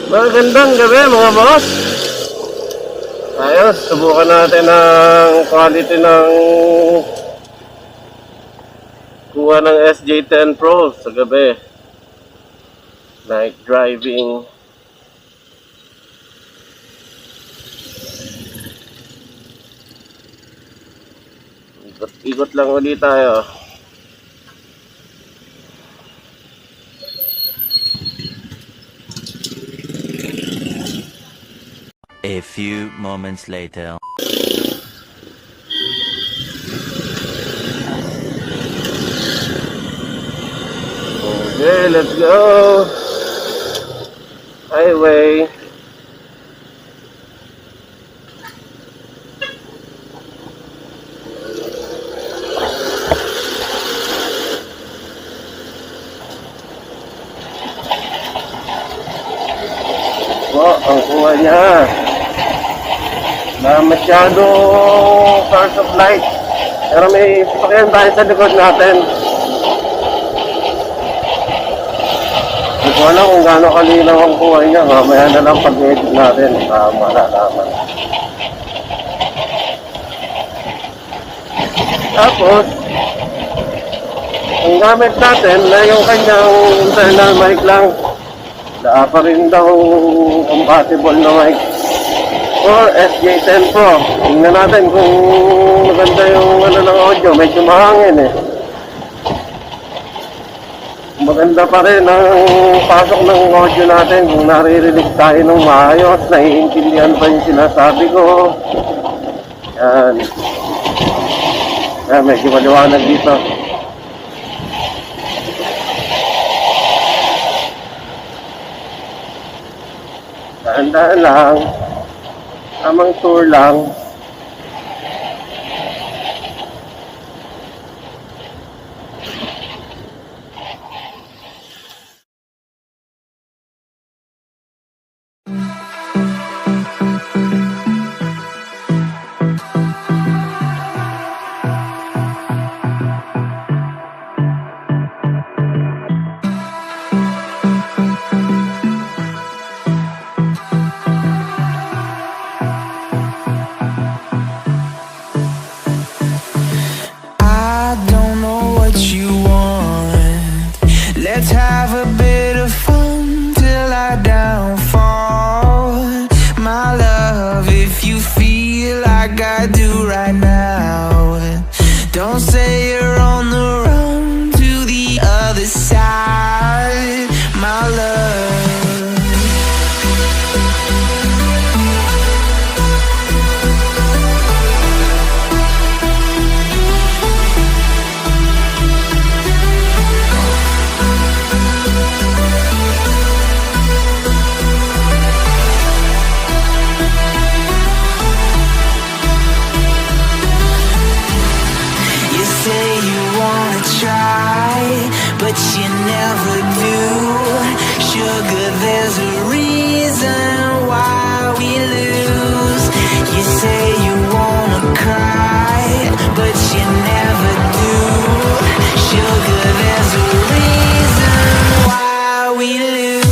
Magandang gabi mga boss. Ayos, subukan natin ang quality ng kuha ng SJ10 PRO sa gabi. Night driving. Ikot lang ulit tayo. A few moments later. Okay, let's go. Highway. Ang kuha niya. Na masyadong source of light. Pero may sasakyan tayo sa likod natin. Hindi ko alam kung gaano kalinaw ang kuha niya. Mamaya na lang pag-edit natin. Malalaman. Tapos, ang gamit natin na yung kanyang internal mic lang. Wala pa rin daw compatible na mic for SJ10 PRO. Tingnan natin kung maganda yung ano ng audio. Medyo mahangin eh. Maganda pa rin ang pasok ng audio natin kung naririnig tayo ng maayos, naiintindihan pa yung sinasabi ko. Yan. Yan, medyo maliwanag dito. Dahan-dahan lang. Tamang tour lang. Let's have a bit of fun till I downfall. My love, if you feel like I do right now, don't say you're on the run to the other side, my love. But you never do. Sugar, there's a reason why we lose. You say you wanna cry, but you never do. Sugar, there's a reason why we lose.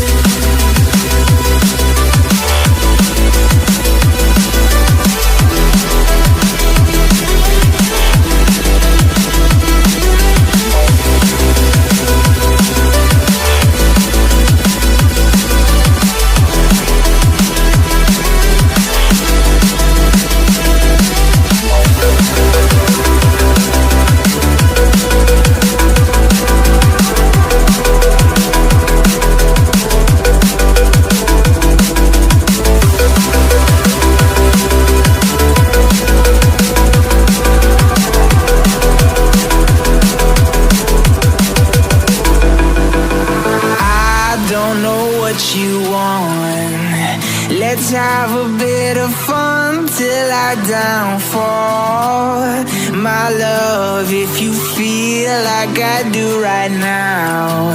Let's have a bit of fun till I downfall. My love, if you feel like I do right now,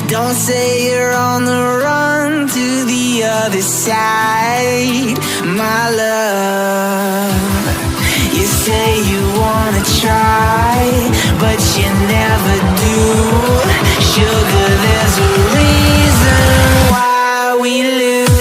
don't say you're on the run to the other side, my love. You say you wanna try, but you never do. Sugar, there's a reason why we lose.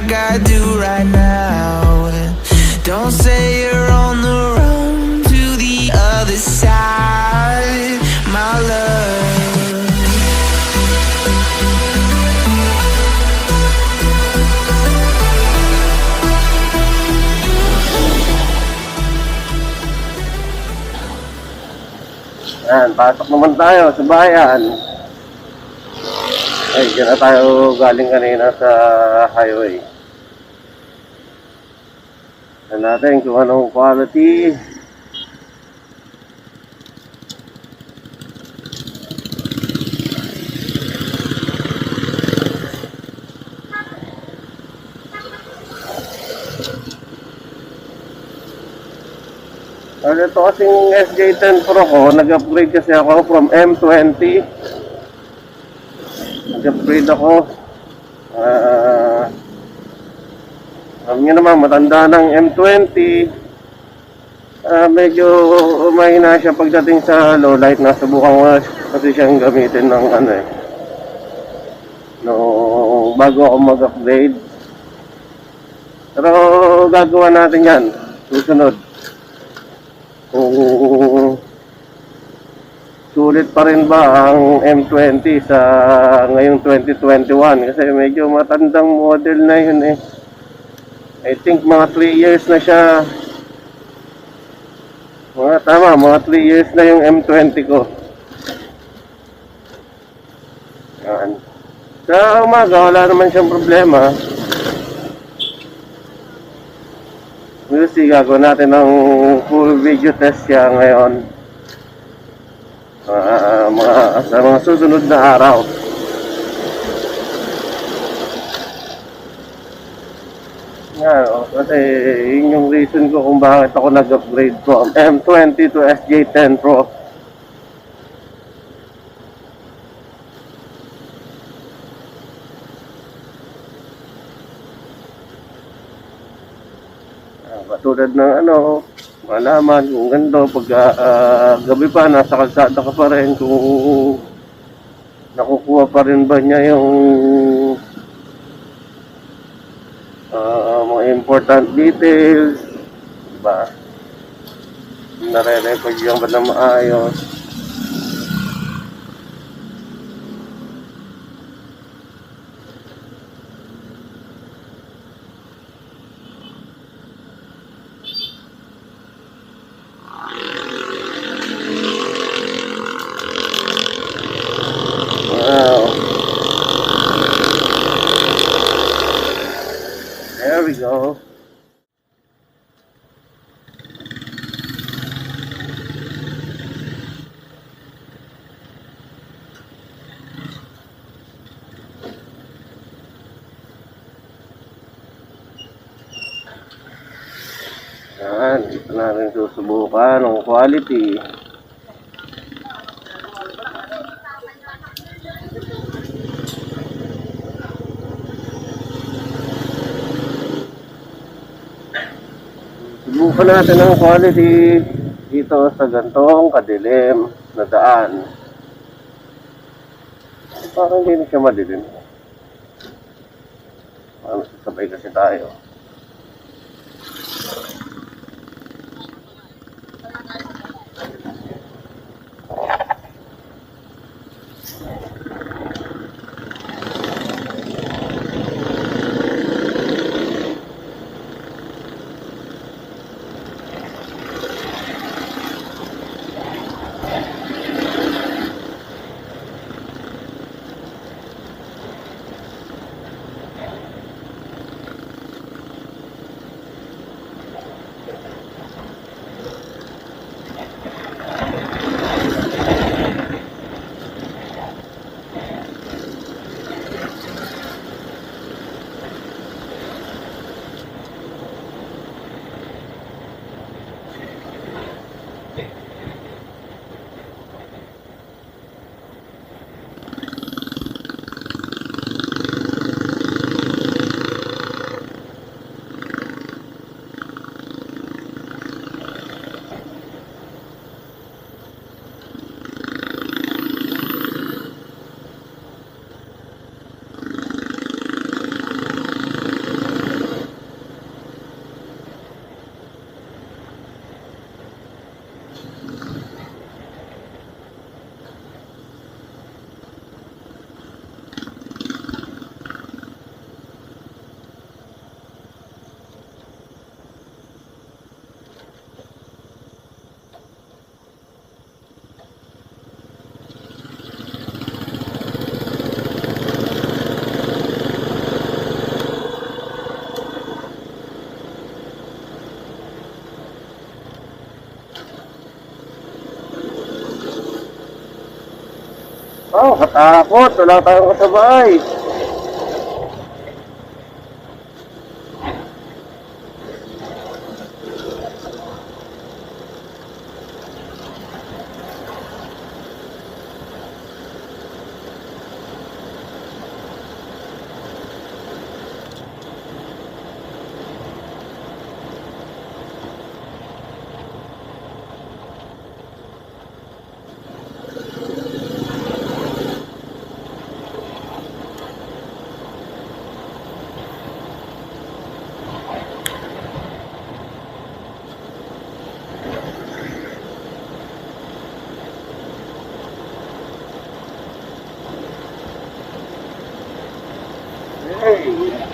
like I do right now. Don't say you're on the run to the other side, my love. Yan, pasok naman tayo sa bayan. Ay, dyan na tayo galing kanina sa highway. Tignan natin kung anong quality. Ito kasing SJ10 PRO ko, nag-upgrade kasi ako from M20. Nag-upgrade ako. Alam niyo naman, matanda ng M20. Medyo mahina siya pagdating sa lowlight. Nasubukan ko kasi siyang gamitin ng no, bago ako mag-upgrade. Pero gagawa natin yan susunod. Kung sulit pa rin ba ang M20 sa ngayong 2021, kasi medyo matandang model na yun eh. I think mga 3 years na siya. Mga 3 years na yung M20 ko. Yan. Sa umaga wala naman siyang problema. Kasi gagawin natin ng full video test siya ngayon. Sa mga susunod na araw. Yan, kasi yun yung reason ko kung bakit ako nag-upgrade from M20 to SJ10 PRO. Katulad ng malaman kung ganito pag gabi pa nasa kalsada ka pa rin, kung nakukuha pa rin ba niya yung mga important details, diba? Nare-record yung ba na maayos. There we go. Yan, dito natin susubukan ng quality. Subukan natin ang quality dito sa gantong kadilim na daan. Parang hindi na siya madilim. Sabay kasi tayo. Oh, katakot. Wala tayong kasabay. Hey.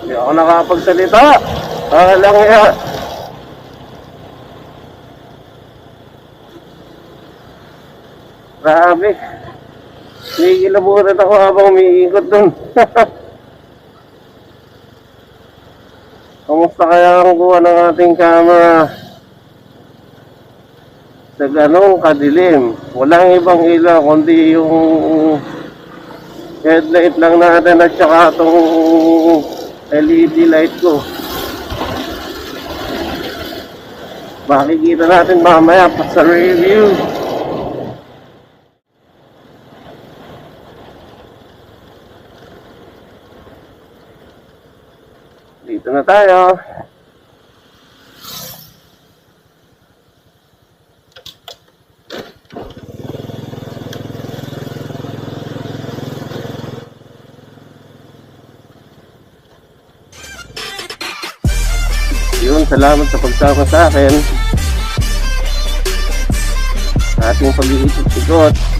Hindi ako nakapagsalita. Lang yan. Grabe. Nagigilabutan ako habang umiikot dun. Kamusta kaya ang kuha ng ating camera? Sa ganong kadilim. Walang ibang ilaw kundi yung headlight lang natin at saka itong LED light ko. Makikita natin mamaya pa sa review. Dito na tayo. Yun, salamat sa pagsama sa akin. Ating pag-iikot-ikot.